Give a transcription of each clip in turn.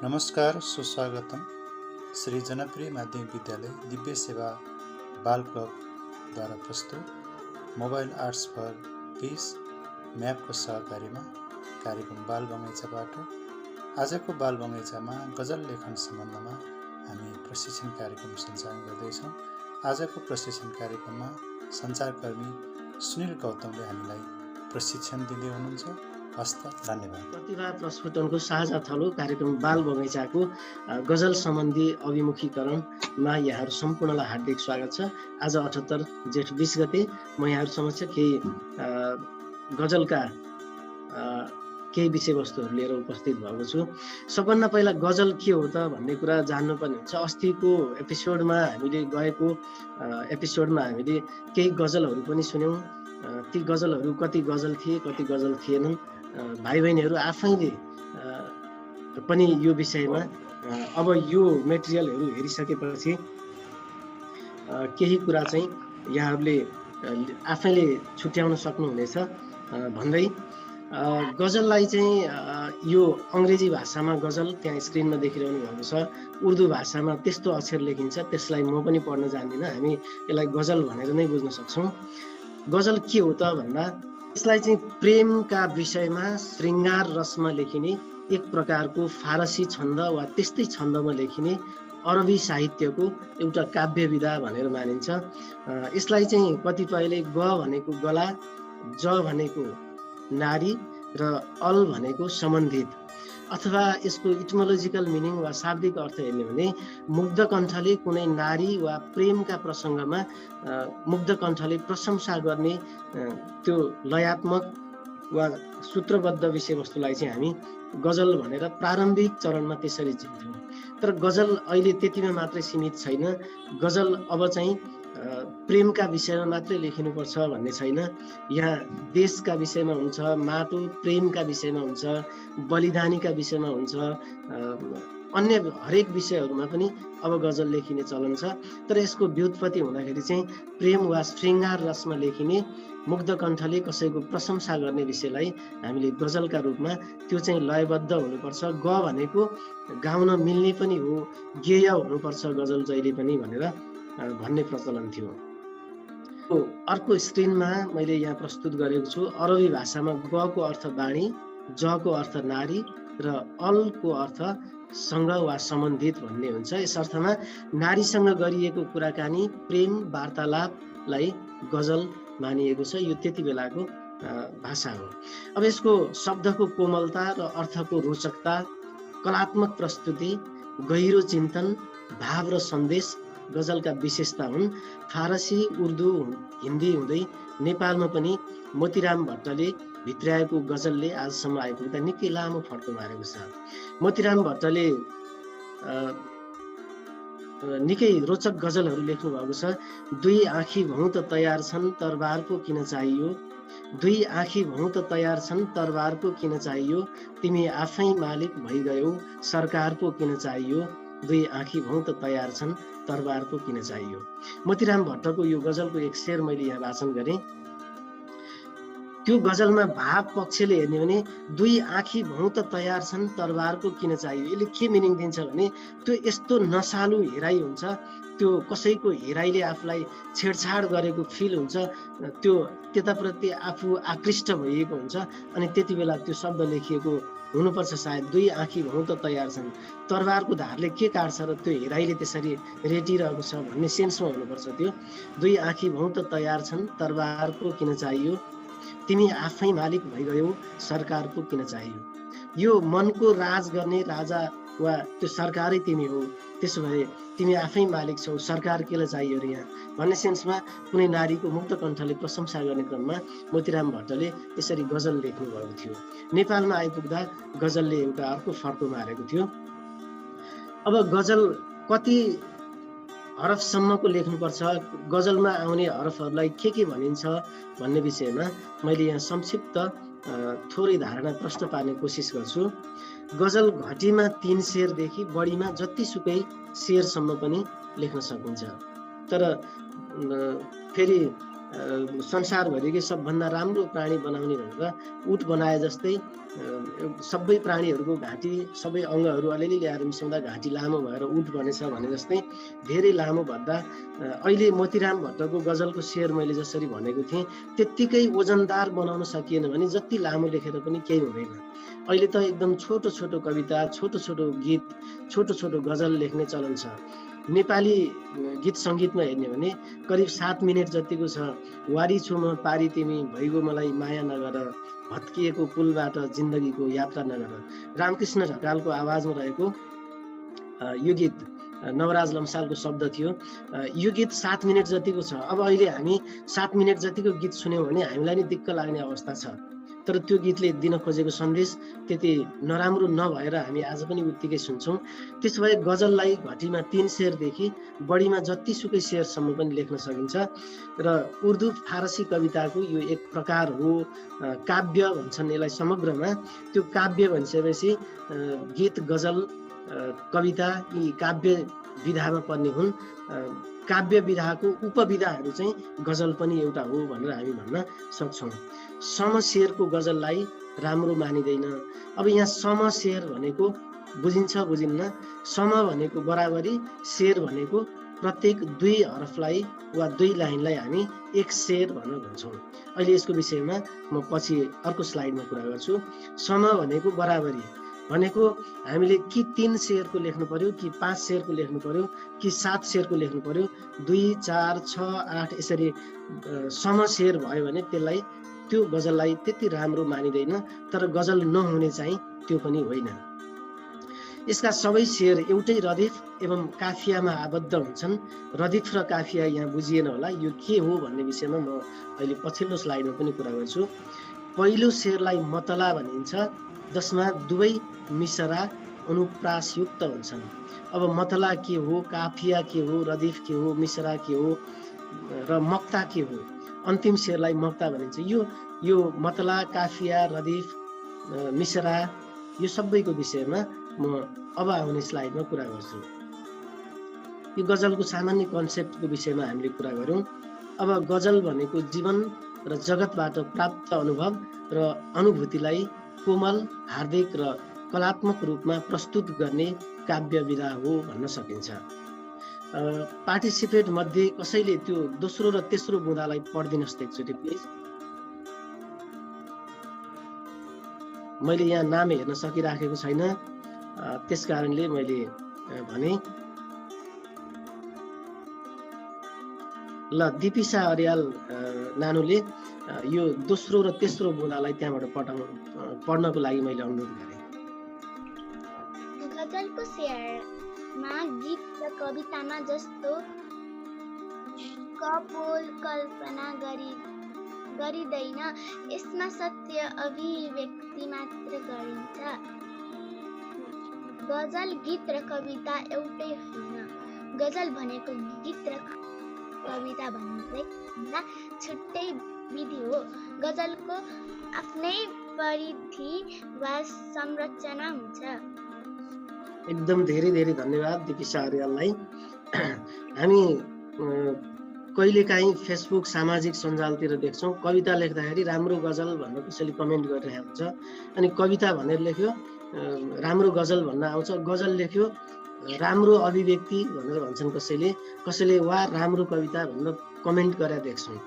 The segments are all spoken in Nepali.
नमस्कार, सुस्वागतम। श्री जनप्रिय माध्यमिक विद्यालय दिव्य सेवा बाल क्लबद्वारा प्रस्तुत मोबाइल आर्ट्स फर पीस म्यापको सहकारीमा कार्यक्रम बाल बगैँचाबाट आजको बाल बगैँचामा गजल लेखन सम्बन्धमा हामी प्रशिक्षण कार्यक्रम सञ्चालन गर्दैछौँ। आजको प्रशिक्षण कार्यक्रममा सञ्चारकर्मी सुनिल गौतमले हामीलाई प्रशिक्षण दिँदै हुनुहुन्छ। हस्त धन्यवाद। प्रतिभा प्रस्फुटनको साझा थलो कार्यक्रम बाल बगैँचाको गजल सम्बन्धी अभिमुखीकरणमा यहाँहरू सम्पूर्णलाई हार्दिक स्वागत छ। आज 78 जेठ 20 गते म यहाँहरू समक्ष केही गजलका केही विषयवस्तुहरू लिएर उपस्थित भएको छु। सबभन्दा पहिला गजल के हो त भन्ने कुरा जान्नुपर्ने हुन्छ। अस्तिको एपिसोडमा हामीले गएको एपिसोडमा हामीले केही गजलहरू पनि सुन्यौँ। ती गजलहरू कति गजल थिए कति गजल थिएनन्। भाइ बहिनीहरू आफैले पनि यो विषयमा अब यो मेटेरियलहरू हेरिसकेपछि केही कुरा चाहिँ यहाँहरूले आफैले छुट्याउन सक्नुहुनेछ भन्दै गजललाई चाहिँ यो अङ्ग्रेजी भाषामा गजल त्यहाँ स्क्रिनमा देखिरहनु भएको छ। उर्दू भाषामा त्यस्तो अक्षर लेखिन्छ, त्यसलाई म पनि पढ्न जान्दिनँ। हामी यसलाई गजल भनेर नै बुझ्न सक्छौँ। गजल के हो त भन्दा यसलाई चाहिँ प्रेमका विषयमा श्रृङ्गार रसमा लेखिने एक प्रकारको फारसी छन्द वा त्यस्तै छन्दमा लेखिने अरबी साहित्यको एउटा काव्य विधा भनेर मानिन्छ। यसलाई चाहिँ कतिपयले ग भनेको गला, ज भनेको नारी र अल भनेको सम्बन्धित अथवा यसको इटमोलोजिकल मिनिङ वा शाब्दिक अर्थ हेर्ने भने मुग्ध कण्ठले कुनै नारी वा प्रेमका प्रसङ्गमा मुग्ध कण्ठले प्रशंसा गर्ने त्यो लयात्मक वा सूत्रबद्ध विषयवस्तुलाई चाहिँ हामी गजल भनेर प्रारम्भिक चरणमा त्यसरी चिन्थ्यौँ। तर गजल अहिले त्यतिमा मात्रै सीमित छैन। गजल अब चाहिँ प्रेमका विषयमा मात्रै लेखिनुपर्छ भन्ने छैन। यहाँ देशका विषयमा हुन्छ, माटो प्रेमका विषयमा हुन्छ, बलिदानीका विषयमा हुन्छ, अन्य हरेक विषयहरूमा पनि अब गजल लेखिने चलन छ। तर यसको व्युत्पत्ति हुँदाखेरि चाहिँ प्रेम वा श्रृङ्गार रसमा लेखिने मुग्ध कण्ठले कसैको प्रशंसा गर्ने विषयलाई हामीले गजलका रूपमा त्यो चाहिँ लयबद्ध हुनुपर्छ। ग भनेको गाउन मिल्ने पनि हो, गेय हुनुपर्छ गजल जहिले पनि भनेर भन्ने प्रचलन थियो। अर्को स्क्रिनमा मैले यहाँ प्रस्तुत गरेको छु। अरबी भाषामा ग को अर्थ बाणी, ज को अर्थ नारी र अल को अर्थ सँग वा सम्बन्धित भन्ने हुन्छ। यस अर्थमा नारीसँग गरिएको कुराकानी प्रेम वार्तालापलाई गजल मानिएको छ। यो त्यति बेलाको भाषा हो। अब यसको शब्दको कोमलता र अर्थको रोचकता, कलात्मक प्रस्तुति, गहिरो चिन्तन, भाव र सन्देश गजलका विशेषता हुन्। फारसी, उर्दू, हिन्दी हुँदै नेपालमा पनि मोतीराम भट्टले भित्र्याएको गजलले आजसम्म आइपुग्दा निकै लामो फड्को मारेको छ। मोतीराम भट्टले निकै रोचक गजलहरू लेख्नु भएको छ। दुई आँखी भौँ त तयार छन् तरबार पो किन चाहियो, दुई आँखी भौँ त तयार छन् तरबार पो किन चाहियो, तिमी आफै मालिक भइगयौ सरकार पो किन चाहियो, दुई आँखी भौँ त तयार छन् तरबार पो किन चाहियो। मोतीराम भट्टको यो गजलको एक शेर मैले यहाँ वाचन गरेँ। त्यो गजलमा भाव पक्षले हेर्ने भने दुई आँखी भौँ त तयार छन् तरबार पो किन चाहियो, यसले के मिनिङ दिन्छ भने त्यो यस्तो नसालु हेराइ हुन्छ, त्यो कसैको हेराइले आफूलाई छेडछाड गरेको फिल हुन्छ, त्यो त्यताप्रति आफू आकृष्ट भइएको हुन्छ। अनि त्यति बेला त्यो शब्द लेखिएको हुनुपर्छ सायद, दुई आँखी भौँ त तयार छन्, तरबारको धारले के काट्छ र त्यो हेराइले त्यसरी रेटिरहेको छ भन्ने सेन्समा हुनुपर्छ त्यो। दुई आँखी भौँ त तयार छन् तरबार पो किन चाहियो, तिमी आफै मालिक भइगयौ सरकार पो किन चाहियो। यो मनको राज गर्ने राजा वा त्यो सरकारै तिमी हो, त्यसो भए तिमी आफै मालिक छौ, सरकार केलाई चाहियो रे यहाँ भन्ने सेन्समा कुनै नारीको मुक्त कण्ठले प्रशंसा गर्ने क्रममा मोतीराम भट्टले यसरी गजल लेख्नु भएको थियो। नेपालमा आइपुग्दा गजलले एउटा अर्को फड्को मारेको थियो। अब गजल कति हरफसम्मको लेख्नुपर्छ, गजलमा आउने हरफहरूलाई के भनिन्छ भन्ने विषयमा मैले यहाँ संक्षिप्त थोरै धारणा प्रश्न पार्ने कोसिस गर्छु। गजल घटीमा 3 शेरदेखि बढीमा जतिसुकै शेरसम्म पनि लेख्न सकिन्छ। तर फेरि संसारभरिकै सबभन्दा राम्रो प्राणी बनाउने भनेर उट बनाए जस्तै सबै प्राणीहरूको घाँटी सबै अङ्गहरू अलिअलि ल्याएर मिसाउँदा घाँटी लामो भएर उट बनेछ भने जस्तै धेरै लामो भन्दा अहिले मोतीराम भट्टको गजलको शेर मैले जसरी भनेको थिएँ त्यत्तिकै ओजनदार बनाउन सकिएन भने जति लामो लेखेर पनि केही हुँदैन। अहिले त एकदम छोटो छोटो कविता, छोटो छोटो गीत, छोटो छोटो गजल लेख्ने चलन छ। नेपाली गीत सङ्गीतमा हेर्ने भने करिब 7 मिनट जतिको छ। वारी छु म पारी तिमी भइगो मलाई माया नगर, भत्किएको पुलबाट जिन्दगीको यात्रा नगर। रामकृष्ण ढकालको आवाजमा रहेको यो गीत नवराज लम्सालको शब्द थियो। यो गीत 7 मिनट जतिको छ। अब अहिले हामी 7 मिनट जतिको गीत सुन्यौँ भने हामीलाई नि दिक्क लाग्ने अवस्था छ। तर त्यो गीतले दिन खोजेको सन्देश त्यति नराम्रो नभएर हामी आज पनि उत्तिकै सुन्छौँ। त्यसो भए गजललाई घटीमा 3 शेरदेखि बढीमा जतिसुकै शेरसम्म पनि लेख्न सकिन्छ र उर्दू फारसी कविताको यो एक प्रकार हो। काव्य भन्छन् यसलाई समग्रमा। त्यो काव्य भनिसकेपछि गीत, गजल, कविता यी काव्य विधामा पर्ने हुन्। काव्य विधाको उपविधाहरू चाहिँ गजल पनि एउटा हो भनेर हामी भन्न सक्छौँ। समशेरको गजललाई राम्रो मानिँदैन। अब यहाँ समशेर भनेको बुझिन्छ बुझिन्न। सम भनेको बराबरी, शेर भनेको प्रत्येक 2 हरफलाई वा 2 लाइनलाई हामी एक शेर भनेर भन्छौँ। अहिले यसको विषयमा म पछि अर्को स्लाइडमा कुरा गर्छु। सम भनेको बराबरी भनेको हामीले कि 3 शेरको लेख्नु पर्यो, कि 5 शेरको लेख्नु पर्यो, कि 7 शेरको लेख्नु पर्यो। 2, 4, 6, 8 यसरी समशेर भयो भने त्यसलाई त्यो गजललाई त्यति राम्रो मानिँदैन। तर गजल नहुने चाहिँ त्यो पनि होइन। यसका सबै शेर एउटै रदिफ एवं काफियामा आबद्ध हुन्छन्। रदिफ र काफिया यहाँ बुझिएन होला। यो के हो भन्ने विषयमा म अहिले पछिल्लो स्लाइडमा पनि कुरा गर्छु। पहिलो शेरलाई मतला भनिन्छ, जसमा दुवै मिसरा अनुप्रासयुक्त हुन्छन्। अब मतला के हो, काफिया के हो, रदिफ के हो, मिसरा के हो र मक्ता के हो? अन्तिम शेरलाई मक्ता भनिन्छ। यो मतला, काफिया, रदिफ, मिसरा यो सबैको विषयमा म अब आउने स्लाइडमा कुरा गर्छु। यो गजलको सामान्य कन्सेप्टको विषयमा हामीले कुरा गऱ्यौँ। अब गजल भनेको जीवन र जगतबाट प्राप्त अनुभव र अनुभूतिलाई कोमल, हार्दिक र कलात्मक रूपमा प्रस्तुत गर्ने काव्य विधा हो भन्न सकिन्छ। पार्टिसिपेट मध्ये कसैले त्यो दोस्रो र तेस्रो बुँदालाई पढिदिनुहोस् एकचोटि प्लिज। मैले यहाँ नाम हेर्न सकिराखेको छैन, त्यस कारणले मैले भने। ल, दिपिसा अर्याल नानुले यो दोस्रो र तेस्रो बुँदालाई त्यहाँबाट पढ्नको लागि मैले अनुरोध गरेँ। गजलको शेरमा गीत र कवितामा जस्तो कपोल कल्पना गरिँदैन। यसमा सत्य अभिव्यक्ति मात्र गरिन्छ। गजल, गीत र कविता एउटै होइन। गजल भनेको गीत र कविता भन्दा छुट्टै विधि हो। गजलको आफ्नै परिधि वा संरचना हुन्छ। एकदम धेरै धेरै धन्यवाद दिपिसा अर्याललाई। हामी कहिलेकाहीँ फेसबुक, सामाजिक सञ्जालतिर देख्छौँ कविता लेख्दाखेरि राम्रो गजल भनेर कसैले कमेन्ट गरिरहेको हुन्छ, अनि कविता भनेर लेख्यो राम्रो गजल भन्न आउँछ, गजल लेख्यो राम्रो अभिव्यक्ति भनेर भन्छन् कसैले वा राम्रो कविता भनेर कमेन्ट गरेर देख्छौँ।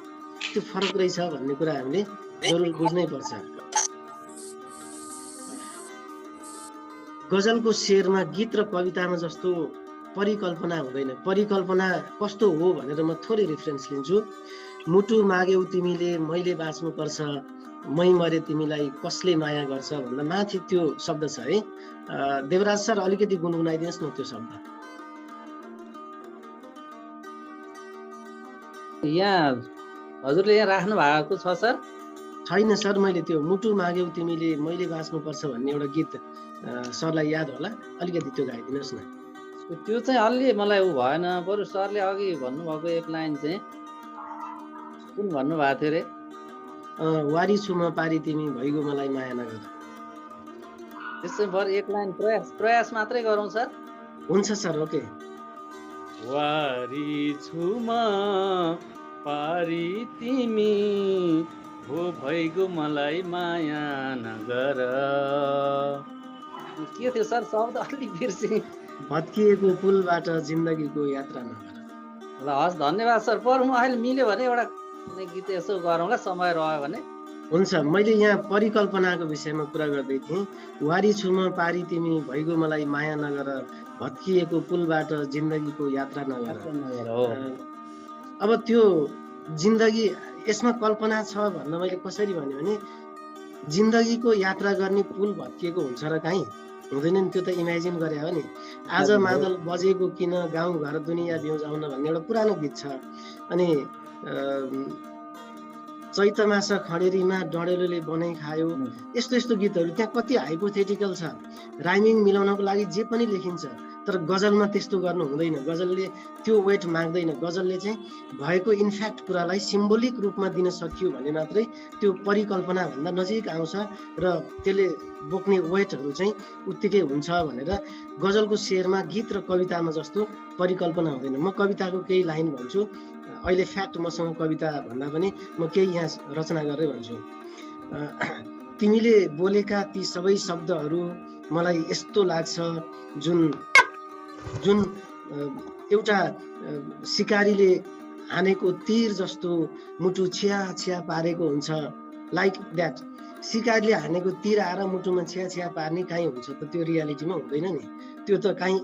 त्यो फरक रहेछ भन्ने कुरा हामीले जरुर बुझ्नै पर्छ। गजलको शेरमा गीत र कवितामा जस्तो परिकल्पना हुँदैन। परिकल्पना कस्तो हो भनेर म थोरै रेफरेन्स लिन्छु। मुटु माग्यौ तिमीले मैले बाँच्नुपर्छ, मै मरे तिमीलाई कसले माया गर्छ भन्दा माथि त्यो शब्द छ है। देवराज सर अलिकति गुनगुनाइदिनुहोस् न त्यो शब्द। यहाँ हजुरले यहाँ राख्नु भएको छ सर? छैन सर, मैले त्यो मुटु माग्यौ तिमीले मैले बाँच्नुपर्छ भन्ने एउटा गीत सरलाई याद होला, अलिकति त्यो गाइदिनुहोस् न। त्यो चाहिँ अलि मलाई उ भएन। बरु सरले अघि भन्नुभएको एक लाइन चाहिँ कुन भन्नुभएको थियो अरे? वारी छु म पारी तिमी भइगो मलाई माया नगर। त्यसै बरु एक लाइन प्रयास मात्रै गरौँ सर। हुन्छ सर, ओके। वारी छु म पारी तिमी हो भइगयो मलाई माया नगर। के थियो सर शब्द अलि बिर्सेँ। भत्किएको पुलबाट जिन्दगीको यात्रा नगर। ल हस् धन्यवाद सर। बरु म अहिले मिल्यो भने एउटा कुनै गीत यसो गरौँला समय रह्यो भने। हुन्छ, मैले यहाँ परिकल्पनाको विषयमा कुरा गर्दै थिएँ। वारी छु म पारी तिमी भइगयो मलाई माया नगर, भत्किएको पुलबाट जिन्दगीको यात्रा नगर। हो अब त्यो जिन्दगी यसमा कल्पना छ भन्न मैले कसरी भने जिन्दगीको यात्रा गर्ने पुल भत्किएको हुन्छ र काहीँ हुँदैन नि, त्यो त इमेजिन गरे हो नि। आज मादल बजेको किन गाउँ घर दुनियाँ बिउजाउन भन्ने एउटा पुरानो गीत छ। अनि चैत मास खडेरीमा डढेलोले बनाइ खायो, यस्तो यस्तो गीतहरू त्यहाँ कति हाइपोथेटिकल छ। राइमिङ मिलाउनको लागि जे पनि लेखिन्छ, तर गजलमा त्यस्तो गर्नु हुँदैन। गजलले त्यो वेट माग्दैन। गजलले चाहिँ भएको इन्फ्याक्ट कुरालाई सिम्बोलिक रूपमा दिन सकियो भने मात्रै त्यो परिकल्पना भन्दा नजिक आउँछ र त्यसले बोक्ने वेटहरू चाहिँ उत्तिकै हुन्छ भनेर गजलको शेरमा गीत र कवितामा जस्तो परिकल्पना हुँदैन। म कविताको केही लाइन भन्छु। अहिले फ्याक्ट मसँग कविता भन्दा पनि म केही यहाँ रचना गरेर भन्छु। तिमीले बोलेका ती सबै शब्दहरू मलाई यस्तो लाग्छ जुन जुन एउटा सिकारीले हानेको तीर जस्तो मुटु छिया छिया पारेको हुन्छ। Like that. सिकारीले हानेको तीर आएर मुटुमा छिया छिया पार्ने काहीँ हुन्छ त त्यो रियालिटीमा हुँदैन नि। त्यो त काहीँ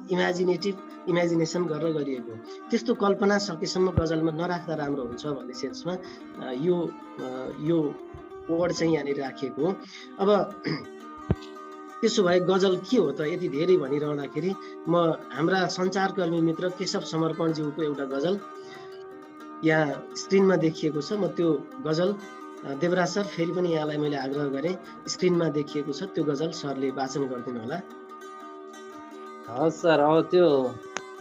इमेजिनेसन गरेर गरिएको। त्यस्तो कल्पना सकेसम्म गजलमा नराख्दा राम्रो हुन्छ भन्ने सेन्समा यो वर्ड चाहिँ यहाँनिर राखिएको हो। अब त्यसो भए गजल के हो त यति धेरै भनिरहँदाखेरि म हाम्रा सञ्चारकर्मी मित्र केशव समर्पणज्यूको एउटा गजल यहाँ स्क्रिनमा देखिएको छ। म त्यो गजल देवराज सर फेरि पनि यहाँलाई मैले आग्रह गरेँ, स्क्रिनमा देखिएको छ त्यो गजल सरले वाचन गरिदिनु होला। हस् सर। अब त्यो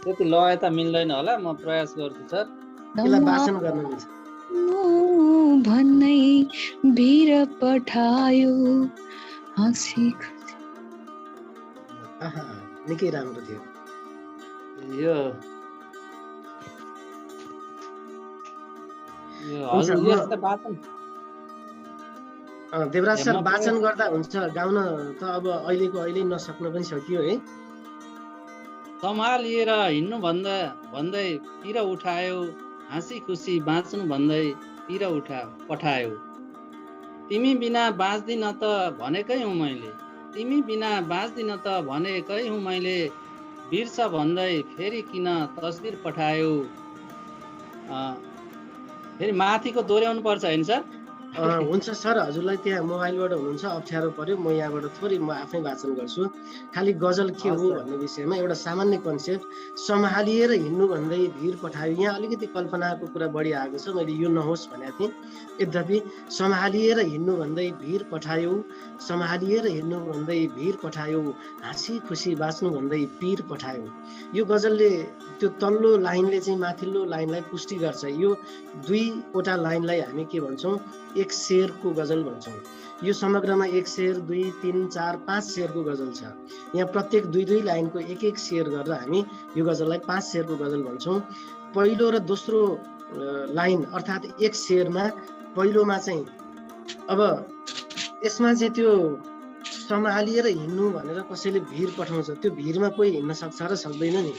त्यति लय त मिल्दैन होला, म प्रयास गर्छु सर। त्यसलाई वाचन गर्नुहुन्छ भन्नै भिर पठायो हाँसी खुसी। निकै राम्रो थियो यो देवराज सर। वाचन गर्दा हुन्छ, गाउन त अब अहिलेको अहिले नसक्न पनि सकियो है। सम्हालिएर हिँड्नु भन्दै पिर उठायो, हाँसी खुसी बाँच्नु भन्दै पिर पठायो। तिमी बिना बाँच्दिन त भनेकै हुँ मैले, तिमी बिना बाँच्दिन त भनेकै हुँ मैले, बिर्स भन्दै फेरि किन तस्बिर पठायो। फेरि माथिको दोहोऱ्याउनु पर्छ होइन सर? हुन्छ सर, हजुरलाई त्यहाँ मोबाइलबाट हुनुहुन्छ अप्ठ्यारो पर्यो, म यहाँबाट थोरै म आफै वाचन गर्छु। खालि गजल के हो भन्ने विषयमा एउटा सामान्य कन्सेप्ट। सम्हालिएर हिँड्नु भन्दै भिर पठायो, यहाँ अलिकति कल्पनाको कुरा बढी आएको छ, मैले यो नहोस् भनेको थिएँ। यद्यपि सम्हालिएर हिँड्नु भन्दै भिर पठायो, सम्हालिएर हिँड्नु भन्दै भिर पठायो, हाँसी खुसी बाँच्नु भन्दै पिर पठायो। यो गजलले त्यो तल्लो लाइनले चाहिँ माथिल्लो लाइनलाई पुष्टि गर्छ। यो दुईवटा लाइनलाई हामी के भन्छौँ, एक शेरको गजल भन्छौँ। यो समग्रमा 1 शेर 2 3 4 5 शेरको गजल छ। यहाँ प्रत्येक दुई लाइनको एक एक शेर गरेर हामी यो गजललाई 5 शेरको गजल भन्छौँ। पहिलो र दोस्रो लाइन अर्थात् एक शेरमा पहिलोमा चाहिँ अब यसमा चाहिँ त्यो सम्हालिएर हिँड्नु भनेर कसैले भिर पठाउँछ, त्यो भिरमा कोही हिँड्न सक्छ र सक्दैन नि।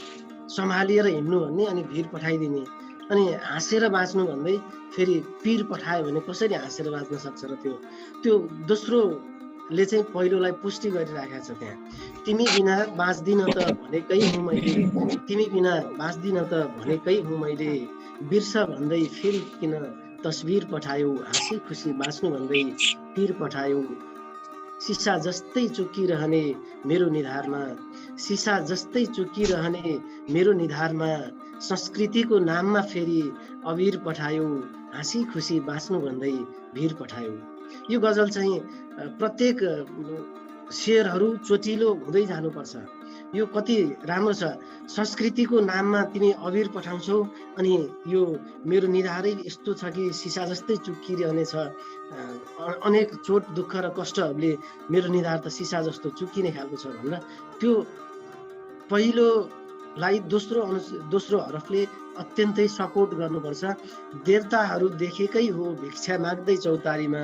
सम्हालिएर हिँड्नु भन्ने अनि भिर पठाइदिने, अनि हाँसेर बाँच्नु भन्दै फेरि पिर पठायो भने कसरी हाँसेर बाँच्न सक्छ र त्यो दोस्रोले चाहिँ पहिलोलाई पुष्टि गरिराखेको छ त्यहाँ। तिमी बिना बाँच्दिन त भनेकै हुँ मैले, तिमी बिना बाँच्दिन त भनेकै हुँ मैले, बिर्स भन्दै फेरि किन तस्बिर पठायो, हाँसी खुसी बाँच्नु भन्दै पिर पठायो। सिसा जस्तै चुकिरहने मेरो निधारमा, सिसा जस्तै चुकिरहने मेरो निधारमा, संस्कृतिको नाममा फेरि अबिर पठायो, हाँसी खुसी बाँच्नु भन्दै भिर पठायो। यो गजल चाहिँ प्रत्येक शेरहरू चोटिलो हुँदै जानुपर्छ। यो कति राम्रो छ। संस्कृतिको नाममा तिमी अबिर पठाउँछौ, अनि यो मेरो निधारै यस्तो छ कि सिसा जस्तै चुकिरहने छ, अनेक चोट दुःख र कष्टहरूले मेरो निधार त सिसा जस्तो चुकिने खालको छ भनेर त्यो पहिलो लाई दोस्रो हरफले अत्यन्तै सपोर्ट गर्नुपर्छ। देवताहरू देखेकै हो भिक्षा माग्दै चौतारीमा,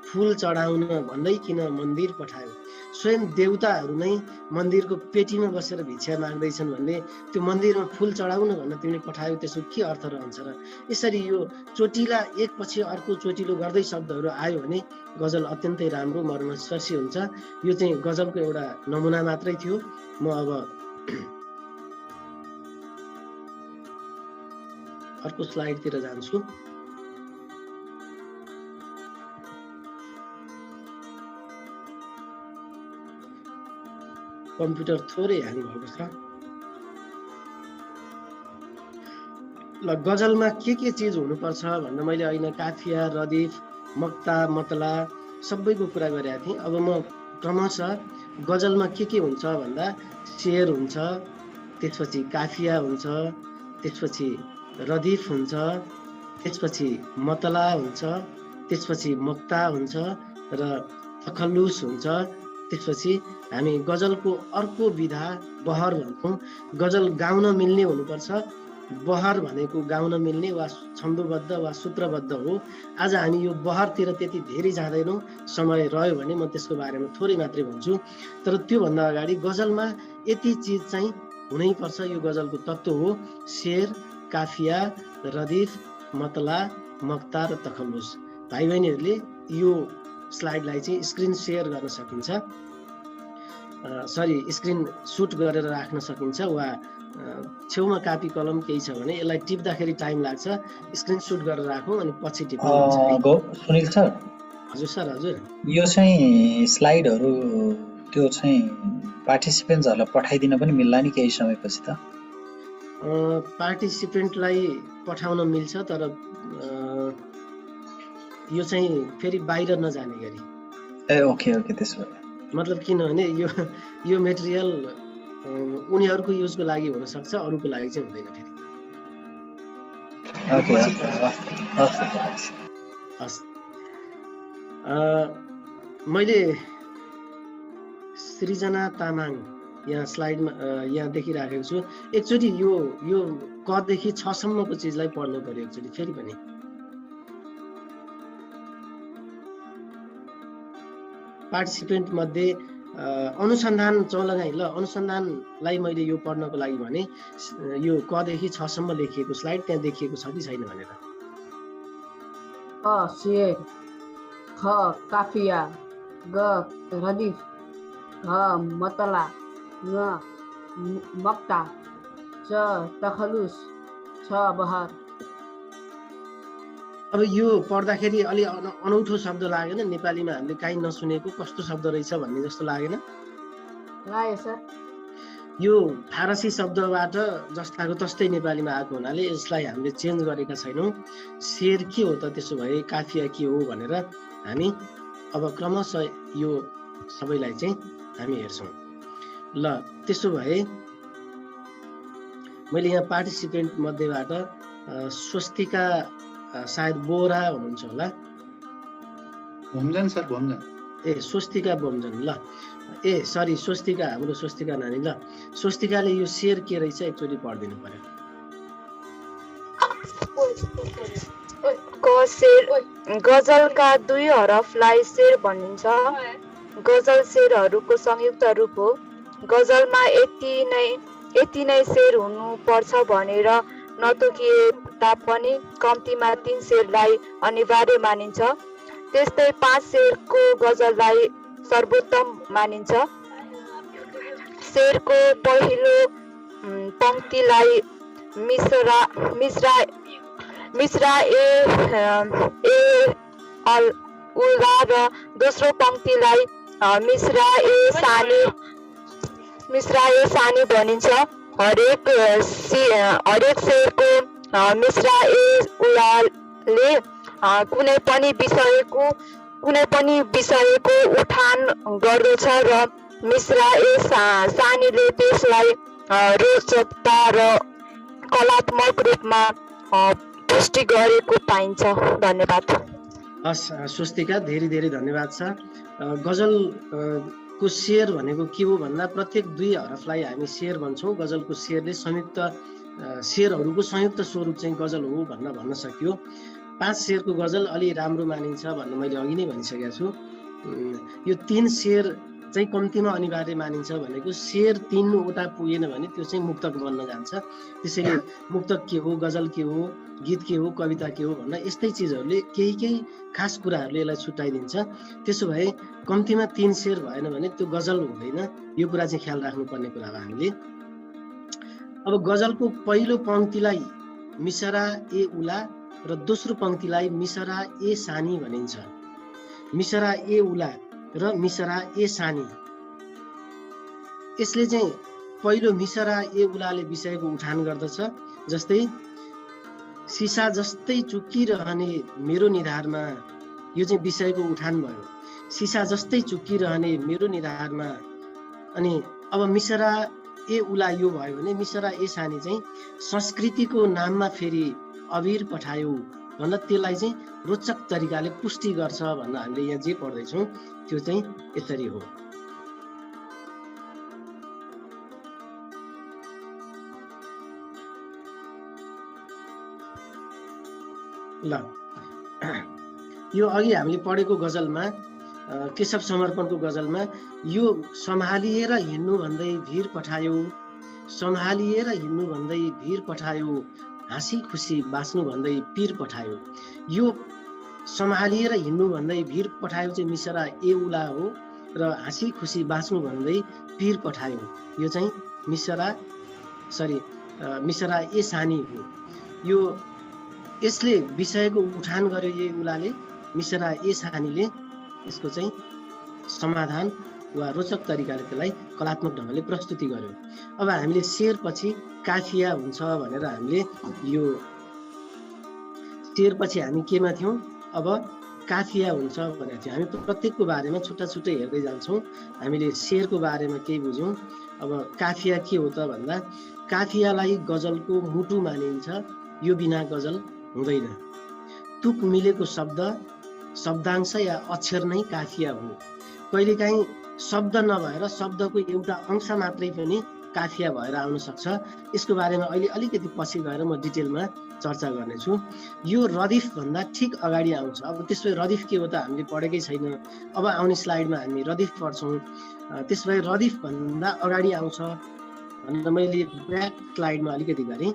फुल चढाउन भन्दै किन मन्दिर पठायो। स्वयं देवताहरू नै मन्दिरको पेटीमा बसेर भिक्षा माग्दैछन् भन्ने त्यो मन्दिरमा फुल चढाउन भन्न तिमीले पठायो, त्यसको के अर्थ रहन्छ र। यसरी यो चोटिला एकपछि अर्को चोटिलो गर्दै शब्दहरू आयो भने गजल अत्यन्तै राम्रो मर्मस्पर्शी हुन्छ। यो चाहिँ गजलको एउटा नमुना मात्रै थियो। म अब अर्को स्लाइडतिर जान्छु। कम्प्युटर थोरै ह्याङ भएको छ। ल गजलमा के चिज हुनुपर्छ भन्दा मैले अहिले काफिया, रदिफ, मक्ता, मतला सबैको कुरा गरेका थिएँ। अब म क्रमशः गजलमा के हुन्छ भन्दा शेर हुन्छ, त्यसपछि काफिया हुन्छ, त्यसपछि रदिफ हुन्छ, त्यसपछि मतला हुन्छ, त्यसपछि मक्ता हुन्छ र तखल्लुस हुन्छ। त्यसपछि हामी गजलको अर्को विधा बहर भन्छौँ। गजल गाउन मिल्ने हुनुपर्छ। बहर भनेको गाउन मिल्ने वा छन्दोबद्ध वा सूत्रबद्ध हो। आज हामी यो बहरतिर त्यति धेरै जाँदैनौँ, समय रह्यो भने म त्यसको बारेमा थोरै मात्रै भन्छु। तर त्योभन्दा अगाडि गजलमा यति चिज चाहिँ हुनैपर्छ। यो गजलको तत्त्व हो शेर, काफिया, रदिफ, मतला, मक्ता र तखल्लुस। भाइ बहिनीहरूले यो स्लाइडलाई चाहिँ स्क्रिन सेयर गर्न सकिन्छ, स्क्रिन सुट गरेर राख्न सकिन्छ वा छेउमा कापी कलम केही छ भने यसलाई टिप्दाखेरि टाइम लाग्छ, स्क्रिन सुट गरेर राखौँ अनि पछि टिप्नु हुन्छ। सुनिल सर, हजुर सर, हजुर। यो चाहिँ स्लाइडहरू त्यो चाहिँ पार्टिसिपेन्ट्सहरूलाई पठाइदिन पनि मिल्ला नि केही समयपछि त? पार्टिसिपेन्टलाई पठाउन मिल्छ, तर यो चाहिँ फेरि बाहिर नजाने गरी। ए ओके त्यसो भए मतलब किनभने यो मेटेरियल उनीहरूको युजको लागि हुनसक्छ, अरूको लागि चाहिँ हुँदैन फेरि। हस्, मैले सृजना तामाङ यहाँ स्लाइडमा यहाँ देखिराखेको छु। एकचोटि यो कदेखि 6 सम्मको चिजलाई पढ्नु पर्यो एकचोटि फेरि पनि। पार्टिसिपेन्ट मध्ये अनुसन्धान चौलगाई। ल अनुसन्धानलाई मैले यो पढ्नको लागि भने यो कदेखि 6 सम्म लेखिएको स्लाइड त्यहाँ देखिएको छ कि छैन भनेर। क शेर, ख काफिया, ग रदिफ, घ मतला, ङ मक्ता, च तखल्लुस, छ बहर। अब यो पढ्दाखेरि अलि अनौठो शब्द लागेन? नेपालीमा हामीले काहीँ नसुनेको कस्तो शब्द रहेछ भन्ने जस्तो लागेन? लाग्यो सर। यो फारसी शब्दबाट जस्ताको तस्तै नेपालीमा आएको हुनाले यसलाई हामीले चेन्ज गरेका छैनौँ। शेर के हो त, त्यसो भए काफिया के हो भनेर हामी अब क्रमशः यो सबैलाई चाहिँ हामी हेर्छौँ। ल त्यसो भए मैले यहाँ पार्टिसिपेन्ट मध्येबाट स्वस्तिका सायद बोरा हुनुहुन्छ होला। भोमजन सर, भोमजन। ए स्वस्तिका बोमजन। ल ए सरी, स्वस्तिका, हाम्रो स्वस्तिका नानी। ल स्वस्तिकाले यो शेर के रहेछ एकचोटि पढिदिनु पर्यो। क शेर, गजलका 2 हरफलाई शेर भनिन्छ। गजल शेरहरूको संयुक्त रूप हो। गजलमा यति नै शेर हुनुपर्छ भनेर नतोकिए तापनि कम्तीमा 3 शेरलाई अनिवार्य मानिन्छ। त्यस्तै 5 शेरको गजललाई सर्वोत्तम मानिन्छ। शेरको पहिलो पंक्तिलाई मिश्रा ए उल्ला र दोस्रो पंक्तिलाई मिश्रा ए सानी भनिन्छ। हरेक शेरको मिश्रा ए उल्लाले कुनै पनि विषयको उठान गर्दछ र मिश्रा ए सानीले त्यसलाई रोचकता र कलात्मक रूपमा पुष्टि गरेको पाइन्छ। धन्यवाद। हस् स्वस्तिका, धेरै धेरै धन्यवाद छ। गजल को शेर भनेको के हो भन्दा प्रत्येक दुई हरफलाई हामी शेर भन्छौँ। गजलको शेरले संयुक्त शेरहरूको संयुक्त स्वरूप चाहिँ गजल हो भन्न सकियो। 5 शेरको गजल अलि राम्रो मानिन्छ भन्ने मैले अघि नै भनिसकेको छु। यो 3 शेर चाहिँ कम्तीमा अनिवार्य मानिन्छ भनेको शेर 3वटा पुगेन भने त्यो चाहिँ मुक्तक बन्न जान्छ। त्यसैले मुक्तक के हो, गजल के हो, गीत के हो, कविता के हो भन्दा यस्तै चिजहरूले केही खास कुराहरूले यसलाई छुट्याइदिन्छ। त्यसो भए कम्तीमा 3 शेर भएन भने त्यो गजल हुँदैन। यो कुरा चाहिँ ख्याल राख्नुपर्ने कुरा हो हामीले। अब गजलको पहिलो पंक्तिलाई मिसरा ए उला र दोस्रो पंक्तिलाई मिसरा ए सानी भनिन्छ। मिसरा ए उला र मिसरा ए सानी, यसले चाहिँ पहिलो मिसरा ए उलाले विषयको उठान गर्दछ। जस्तै सिसा जस्तै चुकिरहने मेरो निधारमा, यो चाहिँ विषयको उठान भयो। सिसा जस्तै चुकिरहने मेरो निधारमा। अनि अब मिसरा ए उला यो भयो भने मिसरा ए सानी चाहिँ संस्कृतिको नाममा फेरि अबिर पठायो भन्दा त्यसलाई चाहिँ रोचक तरिकाले पुष्टि गर्छ भन्दा हामीले यहाँ जे पढ्दैछौँ त्यो चाहिँ यसरी हो। ल, यो अघि हामीले पढेको गजलमा केशव समर्पणको गजलमा यो सम्हालिएर हिँड्नु भन्दै भिर पठायो, सम्हालिएर हिँड्नु भन्दै भिर पठायो, हाँसी खुसी बाँच्नु भन्दै पीर पठायो। यो सम्हालिएर हिँड्नु भन्दै भिर पठायो चाहिँ मिसरा ए उला हो र हाँसी खुसी बाँच्नु भन्दै पीर पठायो यो चाहिँ मिसरा ए सानी हो। यो यसले विषयको उठान गर्यो ए उलाले, मिसरा ए सानीले यसको चाहिँ समाधान वा रोचक तरिकाले त्यसलाई कलात्मक ढङ्गले प्रस्तुति गर्यो। अब हामीले शेर पछि काफिया हुन्छ भनेर हामीले यो शेर पछि हामी केमा थियौँ, अब काफिया हुन्छ भनेको थियो। हामी प्रत्येकको बारेमा छुट्टा छुट्टै हेर्दै जान्छौँ। हामीले शेरको बारेमा केही बुझ्यौँ। अब काफिया के हो त भन्दा काफियालाई गजलको मुटु मानिन्छ। यो बिना गजल हुँदैन। तुक मिलेको शब्द, शब्दांश या अक्षर नै काफिया हो। कहिलेकाहीँ शब्द नभएर शब्दको एउटा अंश मात्रै पनि काफिया भएर आउन सक्छ। यसको बारेमा अहिले अलिकति पछि गएर म डिटेलमा चर्चा गर्नेछु। यो रदिफ भन्दा ठिक अगाडि आउँछ। अब त्यसो भए रदिफ के हो त हामीले पढेकै छैन। अब आउने स्लाइडमा हामी रदिफ पढ्छौँ। त्यसो भए रदिफ भन्दा अगाडि आउँछ भनेर मैले ब्याक स्लाइडमा अलिकति गरेँ।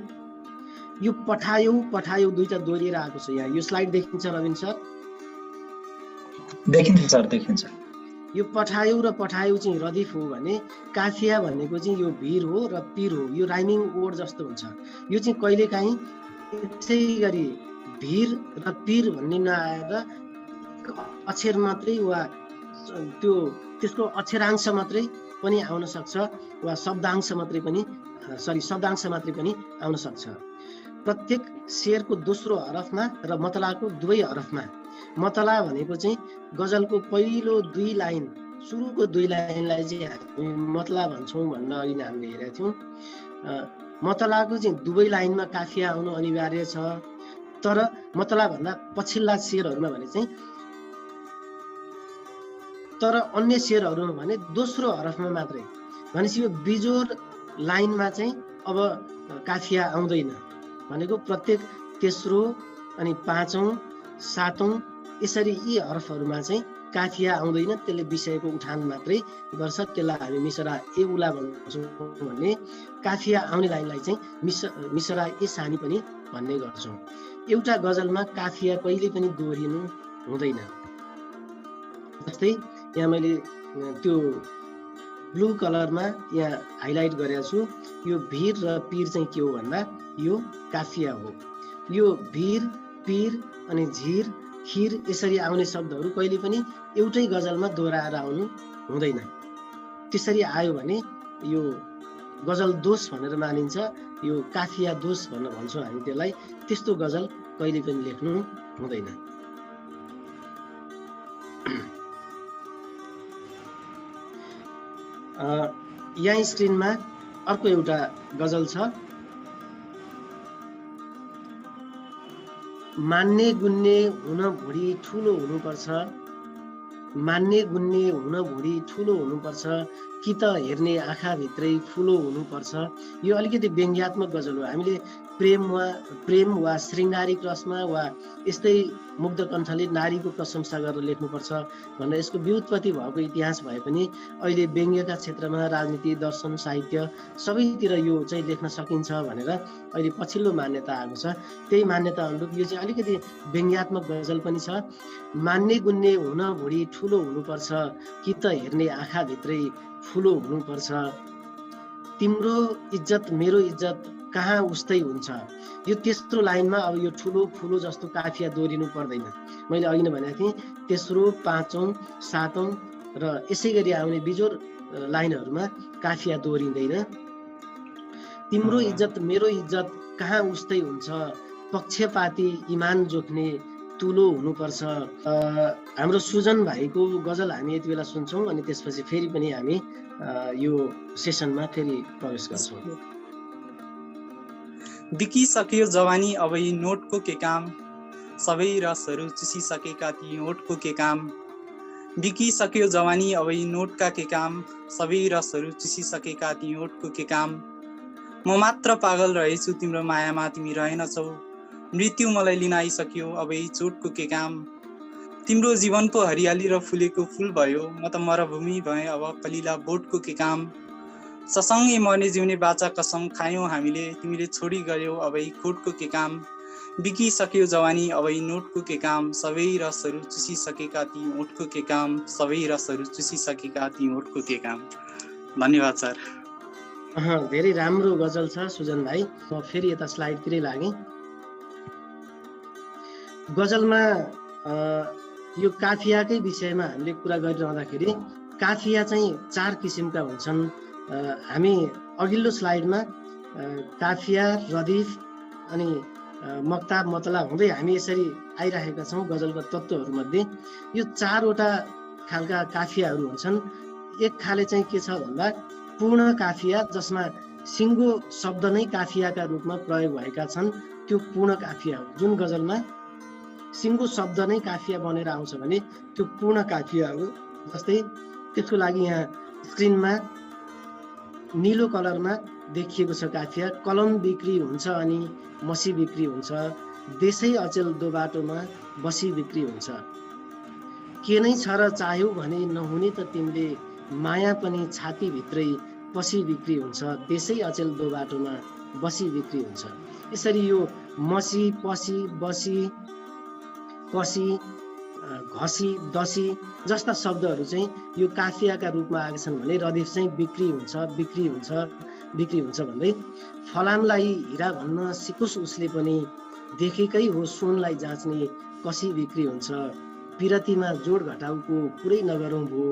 यो पठायो पठायो दुईटा दोहोरिएर आएको छ यहाँ। यो स्लाइड देखिन्छ रविन सर? देखिन्छ सर, देखिन्छ। यो पठायो र पठायो चाहिँ रदिफ हो भने काफिया भनेको चाहिँ यो भिर हो र पीर हो। यो राइमिङ वर्ड जस्तो हुन्छ। यो चाहिँ कहिलेकाहीँ त्यसै गरी भिर र पीर भन्ने नआएर अक्षर मात्रै वा त्यसको अक्षरांश मात्रै पनि आउन सक्छ वा शब्दांश मात्रै पनि आउन सक्छ। प्रत्येक शेरको दोस्रो हरफमा र मतलाको दुवै हरफमा। मतला भनेको चाहिँ गजलको पहिलो 2 लाइन, सुरुको 2 लाइनलाई चाहिँ हामी मतला भन्छौँ भन्न अघि हामीले हेरेका थियौँ। मतलाको चाहिँ दुवै लाइनमा काफिया आउनु अनिवार्य छ। तर मतला भन्दा पछिल्ला शेरहरूमा भने चाहिँ, तर अन्य शेरहरूमा भने दोस्रो हरफमा मात्रै। भनेपछि यो बिजोर लाइनमा चाहिँ अब काफिया आउँदैन भनेको प्रत्येक तेस्रो अनि 5औं 7औं यसरी यी हरफहरूमा चाहिँ काफिया आउँदैन। त्यसले विषयको उठान मात्रै गर्छ। त्यसलाई हामी मिसरा ए उला भन्छौँ भने काफिया आउने लाइनलाई चाहिँ मिसरा ए सानी पनि भन्ने गर्छौँ। एउटा गजलमा काफिया कहिले पनि दोहोरिनु हुँदैन। जस्तै यहाँ मैले त्यो ब्लू कलरमा यहाँ हाइलाइट गरेको छु। यो भिर र पीर चाहिँ के हो भन्दा यो काफिया हो। यो भिर, पीर अनि झिर, खिर यसरी आउने शब्दहरू कहिले पनि एउटै गजलमा दोहोऱ्याएर आउनु हुँदैन। त्यसरी आयो भने यो गजल दोष भनेर मानिन्छ। यो काफिया दोष भनेर भन्छौँ हामी त्यसलाई। त्यस्तो गजल कहिले पनि लेख्नु हुँदैन। यहाँ स्क्रिनमा अर्को एउटा गजल छ। मान्ने गुन्ने हुन भुँडी ठुलो हुनुपर्छ, मान्ने गुन्ने हुन भुँडी ठुलो हुनुपर्छ कि त हेर्ने आँखाभित्रै फुलो हुनुपर्छ। यो अलिकति व्यङ्ग्यात्मक गजल हो। हामीले प्रेम वा श्रृङ्गारिक रसमा वा यस्तै मुग्ध कण्ठले नारीको प्रशंसा गरेर लेख्नुपर्छ भनेर यसको व्युत्पत्ति भएको इतिहास भए पनि अहिले व्यङ्ग्यका क्षेत्रमा राजनीति, दर्शन, साहित्य सबैतिर यो चाहिँ लेख्न सकिन्छ भनेर अहिले पछिल्लो मान्यता आएको छ। त्यही मान्यता अनुरूप यो चाहिँ अलिकति व्यङ्ग्यात्मक गजल पनि छ। मान्ने गुन्ने हुन भुँडी ठुलो हुनुपर्छ कि त हेर्ने आँखाभित्रै फुलो हुनुपर्छ। तिम्रो इज्जत मेरो इज्जत कहाँ उस्तै हुन्छ। यो तेस्रो लाइनमा अब यो ठुलो फुलो जस्तो काफिया दोहोरिनु पर्दैन। मैले अघि नै भनेको थिएँ तेस्रो, पाँचौँ, सातौँ र यसै गरी आउने बिजोर लाइनहरूमा काफिया दोहोरिँदैन। तिम्रो इज्जत मेरो इज्जत कहाँ उस्तै हुन्छ, पक्षपाती इमान जोख्ने तुलो हुनुपर्छ। हाम्रो सुजन भाइको गजल हामी यति बेला सुन्छौँ अनि त्यसपछि फेरि पनि हामी यो सेसनमा फेरि प्रवेश गर्छौँ। बिकिसक्यो जवानी अब यी नोटको के काम, सबै रसहरू चुसिसकेका ती ओठको के काम। बिकिसक्यो जवानी अब यी नोटका के काम, सबै रसहरू चुसिसकेका ती ओठको के काम। म मात्र पागल रहेछु तिम्रो मायामा तिमी रहेनछौ, मृत्यु मलाई लिन आइसक्यो अब यी चोटको के काम। तिम्रो जीवन पो हरियाली र फुलेको फुल भयो, म त मरुभूमि भएँ अब कलिला बोटको के काम। ससँगै मर्ने जिउने बाचा कसम खायौँ हामीले, तिमीले छोडी गयौ अब यी खोटको के काम। बिकिसक्यो जवानी अब यी नोटको के काम, सबै रसहरू चुसिसकेका ती ओठको के काम, सबै रसहरू चुसिसकेका ती ओठको के काम। धन्यवाद सर। धेरै राम्रो गजल छ सुजन भाइ। म फेरि यता स्लाइडतिरै लागेँ। गजलमा यो काफियाकै विषयमा हामीले कुरा गरिरहँदाखेरि काफिया चाहिँ 4 किसिमका हुन्छन्। हामी अघिल्लो स्लाइडमा काफिया, रदिफ अनि मक्ताब, मतला हुँदै हामी यसरी आइरहेका छौँ गजलका तत्त्वहरूमध्ये। यो 4वटा खालका काफियाहरू हुन्छन्। एक खाले चाहिँ के छ भन्दा पूर्ण काफिया, जसमा सिङ्गो शब्द नै काफियाका रूपमा प्रयोग भएका छन्, त्यो पूर्ण काफिया हो। जुन गजलमा सिङ्गो शब्द नै काफिया बनेर आउँछ भने त्यो पूर्ण काफिया हो। जस्तै त्यसको लागि यहाँ स्क्रिनमा नीलो कलरमा देखिएको छ काफिया। कलम बिक्री हुन्छ अनि मसी बिक्री हुन्छ, देशै अचेल दो बाटोमा बसी बिक्री हुन्छ। के नै छ र चाह्यौ भने नहुने त तिमीले, माया पनि छातीभित्रै पसी बिक्री हुन्छ, देशै अचेल दो बाटोमा बसी बिक्री हुन्छ। यसरी यो मसी, पसी, बसी, कसी, घसी, दसी जस्ता शब्दहरू चाहिँ यो काफियाका रूपमा आएका छन् भने रदिफ चाहिँ बिक्री हुन्छ, बिक्री हुन्छ, बिक्री हुन्छ भन्दै फलामलाई हिरा भन्न सिकोस् उसले पनि, देखेकै हो सुनलाई जाँच्ने कसी बिक्री हुन्छ। पिरतीमा जोड घटाउको कुरै नगरौँ भो,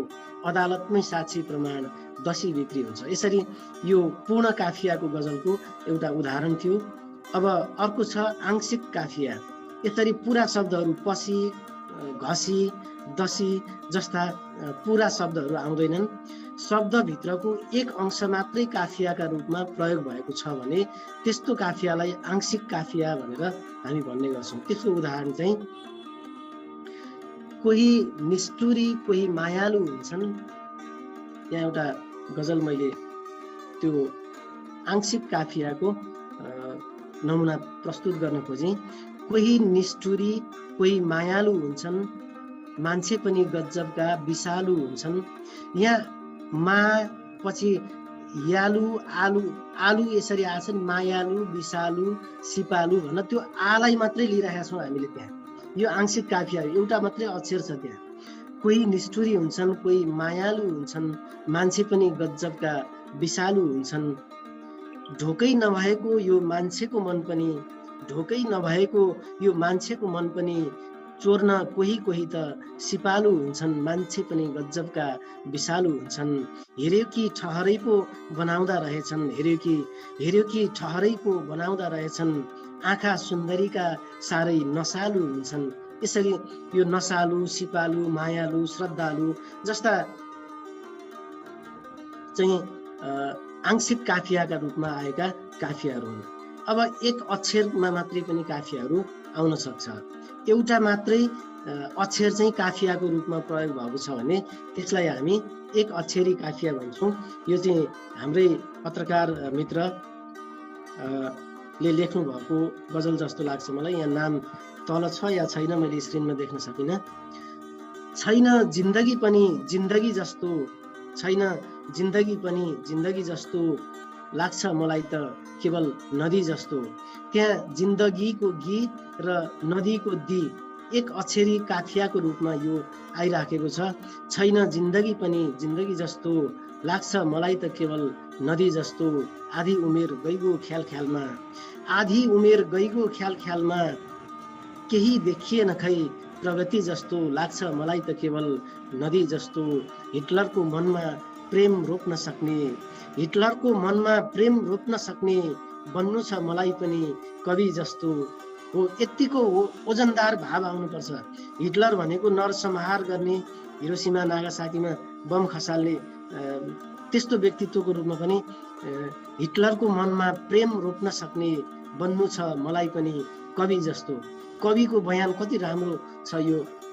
अदालतमै साक्षी प्रमाण दसी बिक्री हुन्छ। यसरी यो पूर्ण काफियाको गजलको एउटा उदाहरण थियो। अब अर्को छ आंशिक काफिया। यसरी पुरा शब्दहरू पसी, घसी, दसी जस्ता पुरा शब्दहरू आउँदैनन्। शब्दभित्रको एक अंश मात्रै काफियाका रूपमा प्रयोग भएको छ भने त्यस्तो काफियालाई आंशिक काफिया भनेर हामी भन्ने गर्छौँ। त्यसको उदाहरण चाहिँ कोही निष्ठुरी कोही मायालु हुन्छन्। यहाँ एउटा गजल मैले त्यो आंशिक काफियाको नमुना प्रस्तुत गर्न खोजेँ। कोही निष्ठुरी कोही मायालु हुन्छन्, मान्छे पनि गजबका विषालु हुन्छन्। यहाँ मा पछि यालु, आलु, आलु यसरी आछन्, मायालु, विषालु, सिपालु भन्न त्यो आलाई मात्रै लिइरहेका छौँ हामीले। त्यहाँ यो आंशिक काफिया एउटा मात्रै अक्षर छ त्यहाँ। कोही निष्ठुरी हुन्छन्, कोही मायालु हुन्छन्, मान्छे पनि गजबका विषालु हुन्छन्। ढोकै नभएको यो मान्छेको मन पनि, ढोकै नभएको यो मान्छेको मन पनि, चोर्न कोही कोही त सिपालु हुन्छन्, मान्छे पनि गजबका विषालु हुन्छन्। हेर्यो कि ठहरै पो बनाउँदा रहेछन्, हेर्यो कि ठहरै पो बनाउँदा रहेछन्, आँखा सुन्दरीका साह्रै नसालु हुन्छन्। यसरी यो नसालु, सिपालु, मायालु, श्रद्धालु जस्ता चाहिँ आंशिक काफियाका रूपमा आएका काफियाहरू हुन्। अब एक अक्षरमा मात्रै पनि काफियाहरू आउन सक्छ। एउटा मात्रै अक्षर चाहिँ काफियाको रूपमा प्रयोग भएको छ भने त्यसलाई हामी एक अक्षरी काफिया भन्छौँ। यो चाहिँ हाम्रै पत्रकार मित्र ले लेख्नु भएको गजल जस्तो लाग्छ मलाई। यहाँ नाम तल छ या छैन मैले स्क्रिनमा देख्न सकिनँ। छैन जिन्दगी पनि जिन्दगी जस्तो, छैन जिन्दगी पनि जिन्दगी जस्तो, लाग्छ मलाई त केवल नदी जस्तो। त्यहाँ जिन्दगीको गी र नदीको दी एक अक्षरी काफियाको रूपमा यो आइराखेको छ। छैन जिन्दगी पनि जिन्दगी जस्तो, लाग्छ मलाई त केवल नदी जस्तो। आधी उमेर गइगो ख्याल ख्यालमा, आधी उमेर गइगो ख्याल ख्यालमा, केही देखिएन खै प्रगति जस्तो, लाग्छ मलाई त केवल नदी जस्तो। हिटलरको मनमा प्रेम रोप्न सक्ने, हिटलरको मनमा प्रेम रोप्न सक्ने, बन्नु छ मलाई पनि कवि जस्तो। हो यतिको ओजनदार भाव आउनुपर्छ। हिटलर भनेको नरसंहार गर्ने, हिरोसिमा नागासाकीमा बम खसाल्ने त्यस्तो व्यक्तित्वको रूपमा पनि हिटलरको मनमा प्रेम रोप्न सक्ने, बन्नु छ मलाई पनि कवि जस्तो। कविको बयान कति राम्रो छ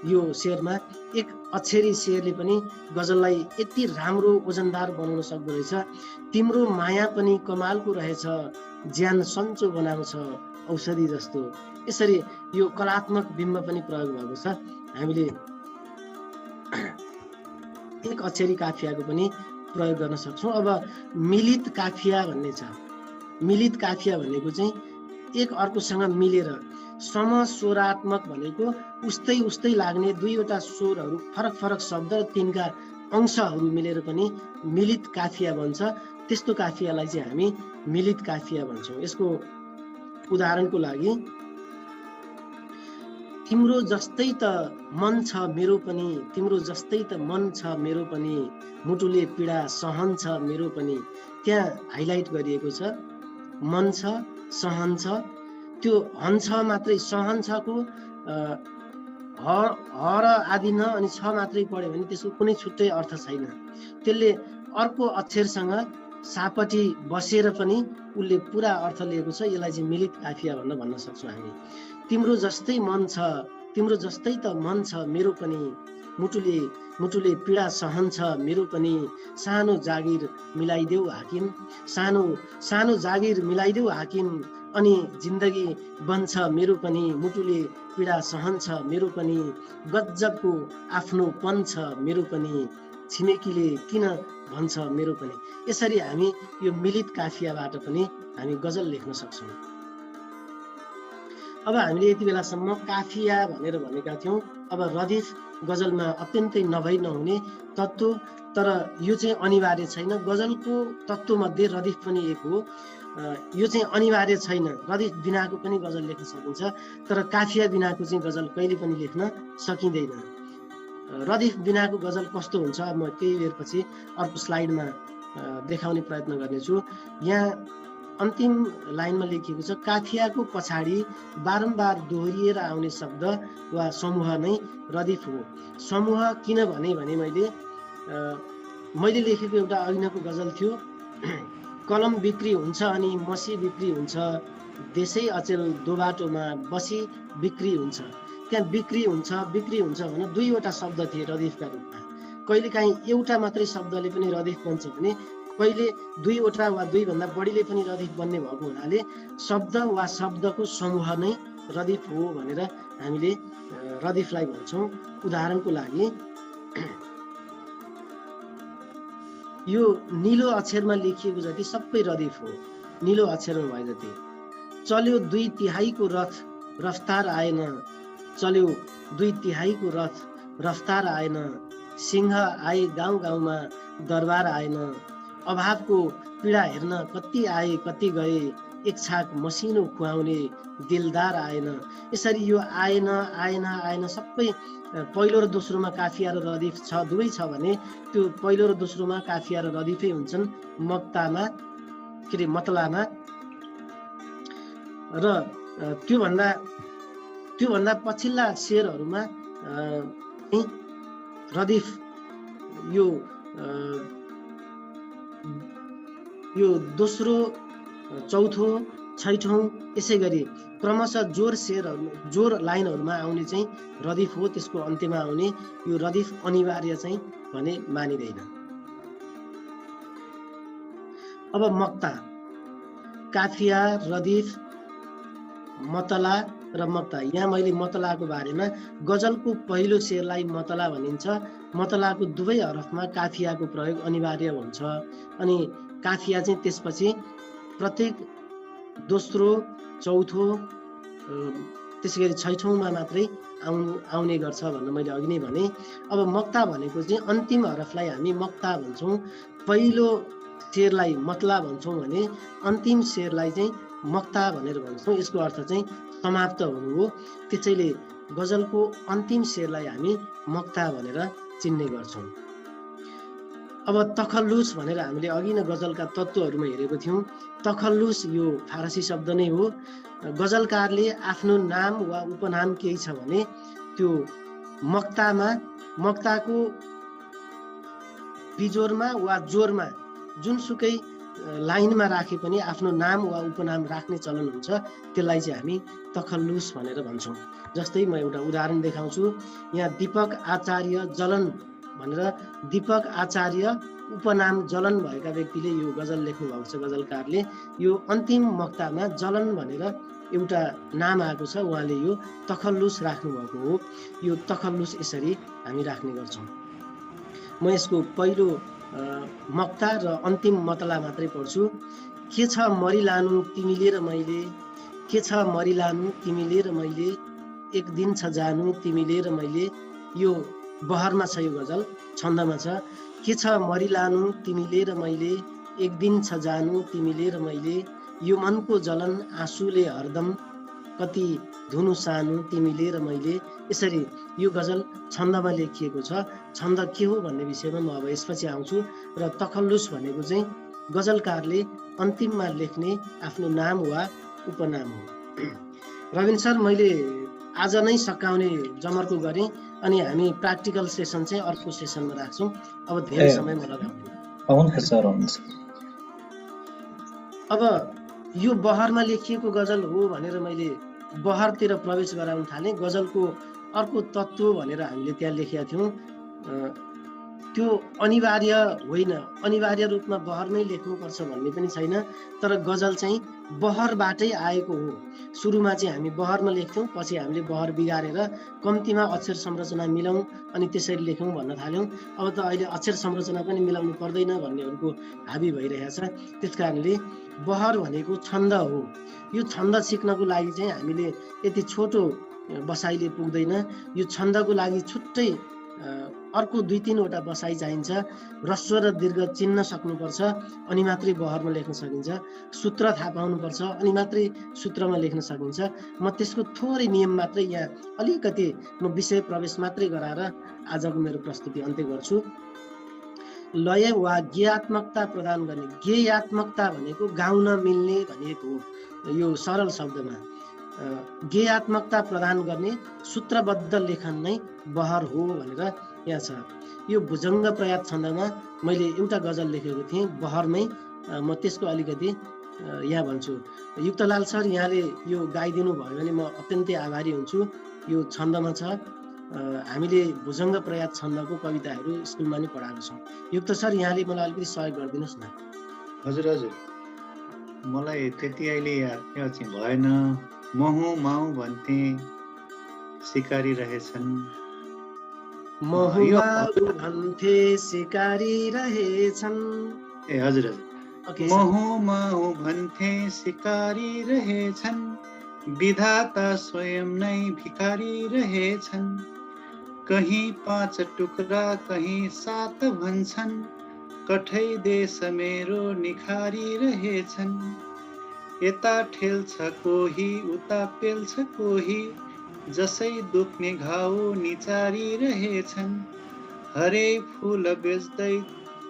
यो शेरमा। एक अक्षरी शेरले पनि गजललाई यति राम्रो ओजनदार बनाउन सक्दो रहेछ। तिम्रो माया पनि कमालको रहेछ, ज्यान सन्चो बनाउँछ औषधि जस्तो। यसरी यो कलात्मक बिम्ब पनि प्रयोग भएको छ। हामीले एक अक्षरी काफियाको पनि प्रयोग गर्न सक्छौँ। अब मिलित काफिया भन्ने छ। मिलित काफिया भनेको चाहिँ एक अर्कोसँग मिलेर, समस्वरात्मक भनेको उस्तै उस्तै लाग्ने दुईवटा स्वरहरू फरक फरक शब्द र तिनका अंशहरू मिलेर पनि मिलित काफिया बन्छ। त्यस्तो काफियालाई चाहिँ हामी मिलित काफिया भन्छौँ। यसको उदाहरणको लागि, तिम्रो जस्तै त मन छ मेरो पनि, तिम्रो जस्तै त मन छ मेरो पनि, मुटुले पीडा सहन्छ मेरो पनि। त्यहाँ हाइलाइट गरिएको छ मन छ, सहन छ। त्यो हन्छ मात्रै, सहन छको ह र आदि न अनि छ मात्रै पढ्यो भने त्यसको कुनै छुट्टै अर्थ छैन। त्यसले अर्को अक्षरसँग सापटी बसेर पनि उसले पुरा अर्थ लिएको छ। यसलाई चाहिँ मिलित काफिया भन्न सक्छौँ हामी। तिम्रो जस्तै मन छ, तिम्रो जस्तै त मन छ मेरो पनि, मुटुले पीडा सहन्छ मेरो पनि। सानो जागिर मिलाइदेऊ हाकिम, सानो जागिर मिलाइदेऊ हाकिम, अनि जिन्दगी बन्छ मेरो पनि, मुटुले पीडा सहन्छ मेरो पनि। गजबको आफ्नोपन छ मेरो पनि, छिमेकीले किन भन्छ मेरो पनि। यसरी हामी यो मिलित काफियाबाट पनि हामी गजल लेख्न सक्छौँ। अब हामीले यति बेलासम्म काफिया भनेर भनेका थियौँ। अब रदिफ गजलमा अत्यन्तै नभई नहुने तत्त्व, तर यो चाहिँ अनिवार्य छैन। गजलको तत्त्वमध्ये रदिफ पनि एक हो। यो चाहिँ अनिवार्य छैन। रदिफ बिनाको पनि गजल लेख्न सकिन्छ, तर काफिया बिनाको चाहिँ गजल कहिले पनि लेख्न सकिँदैन। रदिफ बिनाको गजल कस्तो हुन्छ म केही बेरपछि अर्को स्लाइडमा देखाउने प्रयत्न गर्नेछु। यहाँ अन्तिम लाइनमा लेखिएको छ, काफियाको पछाडि बारम्बार दोहोरिएर आउने शब्द वा समूह नै रदिफ हो। समूह किन भने मैले लेखेको एउटा अघिनको गजल थियो, कलम बिक्री हुन्छ अनि मसी बिक्री हुन्छ, देशै अचेल दोबाटोमा बसी बिक्री हुन्छ। त्यहाँ बिक्री हुन्छ भने दुईवटा शब्द थिए रदिफका रूपमा। कहिलेकाहीँ एउटा मात्रै शब्दले पनि रदिफ बन्छ भने कहिले दुईवटा वा दुईभन्दा बढीले पनि रदिफ बन्ने भएको हुनाले शब्द वा शब्दको समूह नै रदिफ हो भनेर हामीले रदिफलाई भन्छौँ। उदाहरणको लागि, यो निलो अक्षरमा लेखिएको जति सबै रदिफ हो। निलो अक्षरमा भए जति। चल्यो 2/3 रथ रफ्तार आएन, चल्यो 2/3 रथ रफ्तार आएन, सिंह आए गाउँ गाउँमा दरबार आएन, अभावको पीडा हेर्न कति आए कति गए, एक छाक मसिनो खुवाउने दिलदार आएन। यसरी यो आएन आएन आएन सबै पहिलो र दोस्रोमा काफिया र रदिफ छ, दुवै छ भने त्यो पहिलो र दोस्रोमा काफिया र रदिफै हुन्छन् मक्तामा के अरे मतलामा। र त्योभन्दा पछिल्ला शेरहरूमा रदिफ यो दोस्रो, चौथो, छैठौँ यसै गरी क्रमशः जोर लाइनहरूमा आउने चाहिँ रदिफ हो। त्यसको अन्त्यमा आउने यो रदिफ अनिवार्य चाहिँ भने मानिँदैन। अब मक्ता, काफिया, रदिफ, मतला र मक्ता। यहाँ मैले मतलाको बारेमा गजलको पहिलो शेरलाई मतला भनिन्छ। मतलाको दुवै हरफमा काफियाको प्रयोग अनिवार्य हुन्छ। अनि काफिया चाहिँ त्यसपछि प्रत्येक दोस्रो, चौथो, त्यसै गरी छैठौँमा मात्रै आउने गर्छ भनेर मैले अघि नै भने। अब मक्ता भनेको चाहिँ अन्तिम हरफलाई हामी मक्ता भन्छौँ, पहिलो शेरलाई मतला भन्छौँ भने अन्तिम शेरलाई चाहिँ मक्ता भनेर भन्छौँ। यसको अर्थ चाहिँ समाप्त हुनु हो। त्यसैले गजलको अन्तिम शेरलाई हामी मक्ता भनेर चिन्ने गर्छौँ। अब तखल्लुस भनेर हामीले अघि नै गजलका तत्त्वहरूमा हेरेको थियौँ। तखल्लुस यो फारसी शब्द नै हो। गजलकारले आफ्नो नाम वा उपनाम केही छ भने त्यो मक्ताको बिजोरमा वा जोरमा जुनसुकै लाइनमा राखे पनि आफ्नो नाम वा उपनाम राख्ने चलन हुन्छ। त्यसलाई चाहिँ हामी तखल्लुस भनेर भन्छौँ। जस्तै म एउटा उदाहरण देखाउँछु। यहाँ दीपक आचार्य जलन भनेर दीपक आचार्य उपनाम जलन भएका व्यक्तिले यो गजल लेख्नु भएको छ। गजलकारले यो अन्तिम मक्तामा जलन भनेर एउटा नाम आएको छ, उहाँले यो तखल्लुस राख्नु भएको हो। यो तखल्लुस यसरी हामी राख्ने गर्छौँ। म यसको पहिलो मक्ता र अन्तिम मतला मात्रै पढ्छु। के छ मरिलानु तिमीले र मैले, के छ मरिलानु तिमीले र मैले, एक दिन छ जानु तिमीले र मैले। यो बहरमा छ, यो गजल छन्दमा छ। के छ मरिलानु तिमीले र मैले, एक दिन छ जानु तिमीले र मैले। यो मनको जलन आँसुले हरदम, कति धुनु सानु तिमीले र मैले। यसरी यो गजल छन्दमा लेखिएको छ। छन्द के हो भन्ने विषयमा म अब यसपछि आउँछु। र तखल्लुस भनेको चाहिँ गजलकारले अन्तिममा लेख्ने आफ्नो नाम वा उपनाम हो। रविन सर, मैले आज नै सकाउने जमर्को गरेँ। अनि हामी प्र्याक्टिकल सेसन चाहिँ अर्को सेसनमा राख्छौँ। अब धेरै समय म लगाउँदिनँ। अब यो बहरमा लेखिएको गजल हो भनेर मैले बहरतिर प्रवेश गराउन थालेँ। गजलको अर्को तत्त्व भनेर हामीले त्यहाँ लेखेका थियौँ। त्यो अनिवार्य होइन, अनिवार्य रूपमा बहरमै लेख्नुपर्छ भन्ने पनि छैन। तर गजल चाहिँ बहरबाटै आएको हो। सुरुमा चाहिँ हामी बहरमा लेख्थ्यौँ, पछि हामीले बहर बिगारेर कम्तीमा अक्षर संरचना मिलाउँ अनि त्यसरी लेख्यौँ भन्न थाल्यौँ। अब त अहिले अक्षर संरचना पनि मिलाउनु पर्दैन भन्नेहरूको हाबी भइरहेछ। त्यस कारणले बहर भनेको छन्द हो। यो छन्द सिक्नको लागि चाहिँ हामीले यति छोटो बसाइले पुग्दैन। यो छन्दको लागि छुट्टै अर्को 2-3वटा बसाइ चाहिन्छ। ह्रस्व र दीर्घ चिन्न सक्नुपर्छ, अनि मात्रै बहरमा लेख्न सकिन्छ। सूत्र थाहा पाउनुपर्छ, अनि मात्रै सूत्रमा लेख्न सकिन्छ। म त्यसको थोरै नियम मात्रै यहाँ अलिकति म विषय प्रवेश मात्रै गराएर आजको मेरो प्रस्तुति अन्त्य गर्छु। लय वा गेयात्मकता प्रदान गर्ने। गेयात्मकता भनेको गाउन मिल्ने भनिएको हो। यो सरल शब्दमा गेयात्मकता प्रदान गर्ने सूत्रबद्ध लेखन नै बहर हो भनेर यहाँ छ। यो भुजङ्ग प्रयात छन्दमा मैले एउटा गजल लेखेको थिएँ बहरमै। म त्यसको अलिकति यहाँ भन्छु। युक्तलाल सर, यहाँले यो गाइदिनु भयो भने म अत्यन्तै आभारी हुन्छु। यो छन्दमा छ। हामीले भुजङ्ग प्रयात छन्दको कविताहरू स्कुलमा नै पढाएको छौँ। युक्त सर, यहाँले मलाई अलिकति सहयोग गरिदिनुहोस् न। हजुर, मलाई त्यति अहिले याद चाहिँ भएन। महु माउ भन्थे सिकारी रहेछन्, महु माउ भन्थे सिकारी रहेछन्। ए हजुर, महु माउ भन्थे सिकारी रहेछन्, विधाता स्वयं नै भिखारी रहेछन्। कहीं 5 टुक्रा कहीं 7 भन्छन्, कठै देश मेरो निखारी रहेछन्। यता ठेल्छ कोही उता पेल्छ कोही, जसै दुख्ने घाउ निचारी रहेछन्। हरे फूल बेच्दै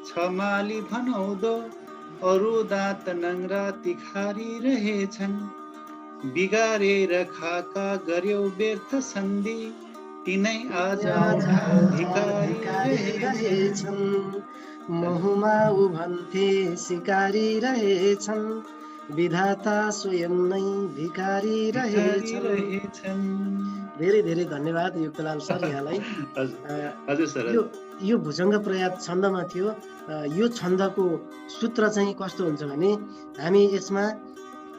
छ माली भनौदो, अरू दाँत नङ्ग्रा तिखारी रहेछन्। बिगारेर खाका गर्यो व्यर्थ सन्धि, तिनै आज भिखारी रहेछन्। महु माउ भन्थे सिकारी रहेछन्, विधाता स्वयं नै भिखारी रहेछन्। धेरै धेरै धन्यवाद युक्तलाल सर यहाँलाई। हजुर सर। यो भुजङ्ग प्रयात छन्दमा थियो। यो छन्दको सूत्र चाहिँ कस्तो हुन्छ भने हामी यसमा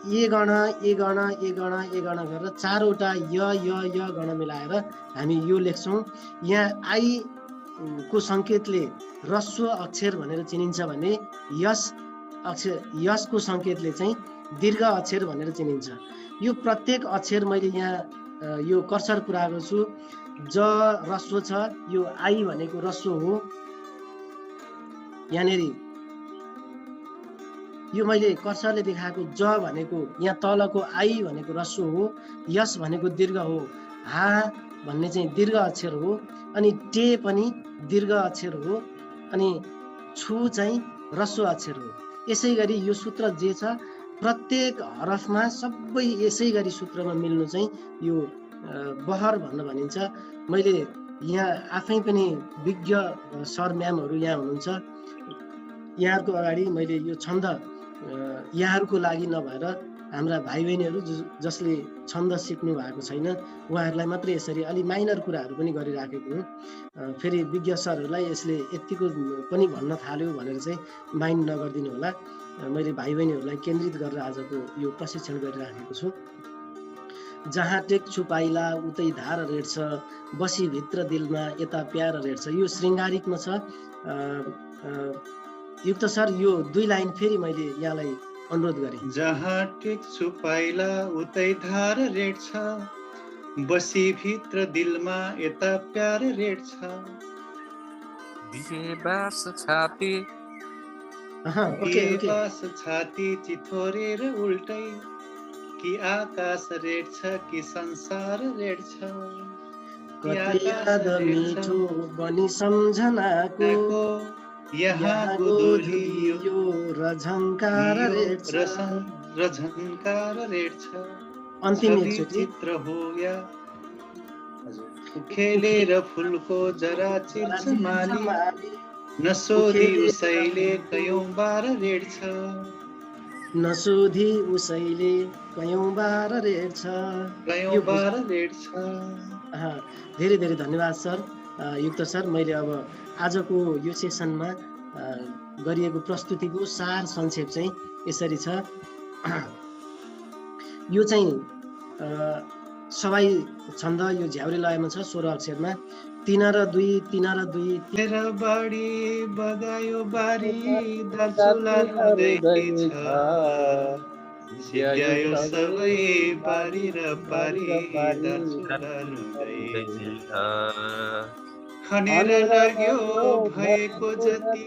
ए गण ए गण ए गण ए गण गरेर चारवटा य गण मिलाएर हामी यो लेख्छौँ। यहाँ आई को सङ्केतले ह्रस्व अक्षर भनेर चिनिन्छ भने यसको सङ्केतले चाहिँ दीर्घ अक्षर भनेर चिनिन्छ। यो प्रत्येक अक्षर मैले यहाँ यो कर्सर पुऱ्याएको छु। ज ह्रस्व छ, यो आई भनेको ह्रस्व हो। यहाँनिर यो मैले कर्सरले देखाएको ज भनेको यहाँ तलको आई भनेको ह्रस्व हो, यस भनेको दीर्घ हो, हा भन्ने चाहिँ दीर्घ अक्षर हो, अनि टे पनि दीर्घ अक्षर हो, अनि छु चाहिँ ह्रस्व अक्षर हो। यसै गरी यो सूत्र जे छ प्रत्येक हरफमा सबै यसै गरी सूत्रमा मिल्नु चाहिँ यो बहर भनेर भनिन्छ। मैले यहाँ आफै पनि विज्ञ सर म्यामहरू यहाँ हुनुहुन्छ, यहाँहरूको अगाडि मैले यो छन्द यहाँहरूको लागि नभएर हाम्रा भाइ बहिनीहरू जसले छन्द सिक्नु भएको छैन उहाँहरूलाई मात्रै यसरी अलि माइनर कुराहरू पनि गरिराखेको हुँ। फेरि विज्ञ सरहरूलाई यसले यतिको पनि भन्न थाल्यो भनेर चाहिँ माइन्ड नगरिदिनु होला। मैले भाइ बहिनीहरूलाई केन्द्रित गरेर आजको यो प्रशिक्षण गरिराखेको छु। जहाँ टेक छुपाइला उतै धार रेड्छ, बसी भित्र दिलमा यता प्यार रेड्छ। यो श्रृङ्गारिकमा छ। युक्त सर यो 2 लाइन फेरि मैले यहाँलाई अनुरोध गरेँ। जहाँ टेक छुपाइला उतै धार रेड्छ, बसी भित्र दिलमा यता प्यार रेड्छ। बास छाती बास छाती चिथोरेर उल्टै, कि आकाश रेड्छ कि संसार रेड्छ। कति याद मिठो बनी सम्झनाको, यहाँ गोधुलियो रझङ्कार रेड्छ। अन्तिम एकचोटि चित्र हो या खेलेर फुलको जरा चिर्छ माली, नसोधी उसैले कयौं बार रेड्छ। नसोधी उसैले कयौं बार रेड्छ। धेरै धेरै धन्यवाद सर, युक्त सर। मैले अब आजको यो सेसनमा गरिएको प्रस्तुतिको सार संक्षेप चाहिँ यसरी छ। यो चाहिँ सबै छन्द यो झ्याउरे लयमा छ, 16 अक्षरमा। 3 र 2 3 र 2 तेरा बाडी बगायो बारी दार्चुला रुँदैछ, सिध्यायो सबै बारी र बारी दार्चुला रुँदैछ। खनेर लाग्यो भएको जति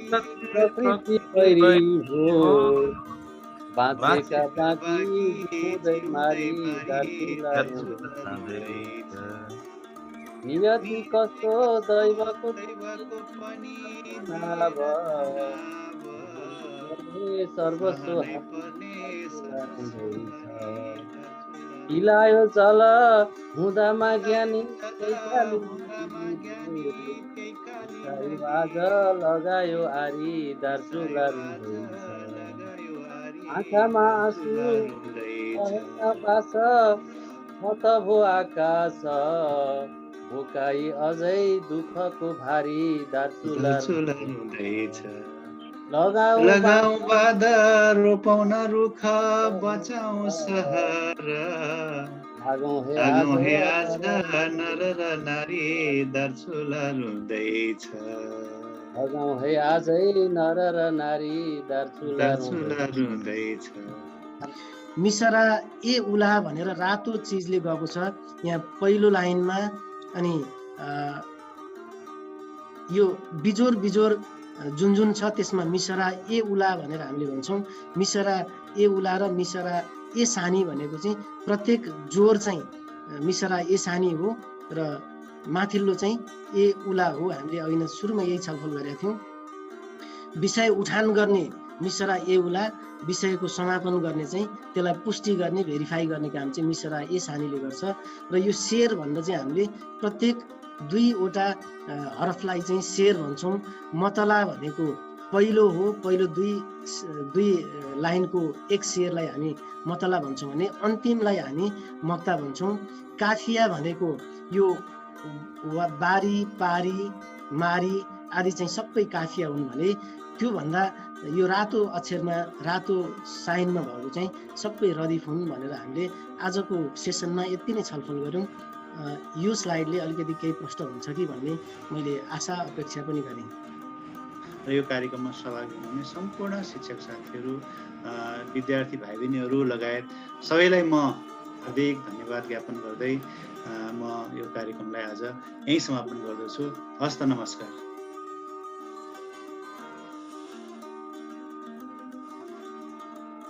बाँचेका बाँकी हुँदै मारी दार्चुला रुँदैछ। नियति कस्तो दैवको पनि सर्वस्व हिलायो चल हुँदामा ज्ञानी बाज लगायो आरी दार्चुला रुँदैछ। आँखामा आँसु पास म त भो आकाश, भोकाई अझै दुःखको भारी दार्चुला रुँदैछ। लगाऊ बाधा रोपाउन रुख बचाऊ सहर, भागौँ हे आज नर र नारी दार्चुला रुँदैछ। भागौँ हे आजै नर र नारी दार्चुला रुँदैछ। मिसरा ए उला भनेर रातो चिजले गएको छ यहाँ पहिलो लाइनमा। अनि यो बिजोर बिजोर जुन छ त्यसमा मिसरा ए उला भनेर हामीले भन्छौँ। मिसरा ए उला र मिसरा ए सानी भनेको चाहिँ प्रत्येक जोर चाहिँ मिसरा ए सानी हो र माथिल्लो चाहिँ ए उला हो। हामीले अघि नै सुरुमा यही छलफल गरेका थियौँ। विषय उठान गर्ने मिसरा ए उला, विषयको समापन गर्ने चाहिँ त्यसलाई पुष्टि गर्ने भेरिफाई गर्ने काम चाहिँ मिसरा ए सानीले गर्छ। र यो शेर भन्दा चाहिँ हामीले प्रत्येक 2वटा हरफलाई चाहिँ शेर भन्छौँ। मतला भनेको पहिलो हो, पहिलो दुई लाइनको एक शेरलाई हामी मतला भन्छौँ भने अन्तिमलाई हामी मक्ता भन्छौँ। काफिया भनेको यो बारी, पारी, मारी आदि चाहिँ सबै काफिया हुन् भने त्योभन्दा यो रातो अक्षरमा, रातो साइनमा भएको चाहिँ सबै रदिफ हुन् भनेर हामीले आजको सेसनमा यति नै छलफल गऱ्यौँ। यो स्लाइडले अलिकति केही प्रश्न हुन्छ कि भन्ने मैले आशा अपेक्षा पनि गरेँ। र यो कार्यक्रममा सहभागी हुने सम्पूर्ण शिक्षक साथीहरू, विद्यार्थी भाइ बहिनीहरू लगायत सबैलाई म हार्दिक धन्यवाद ज्ञापन गर्दै म यो कार्यक्रमलाई आज यहीँ समापन गर्दछु। हस्त नमस्कार।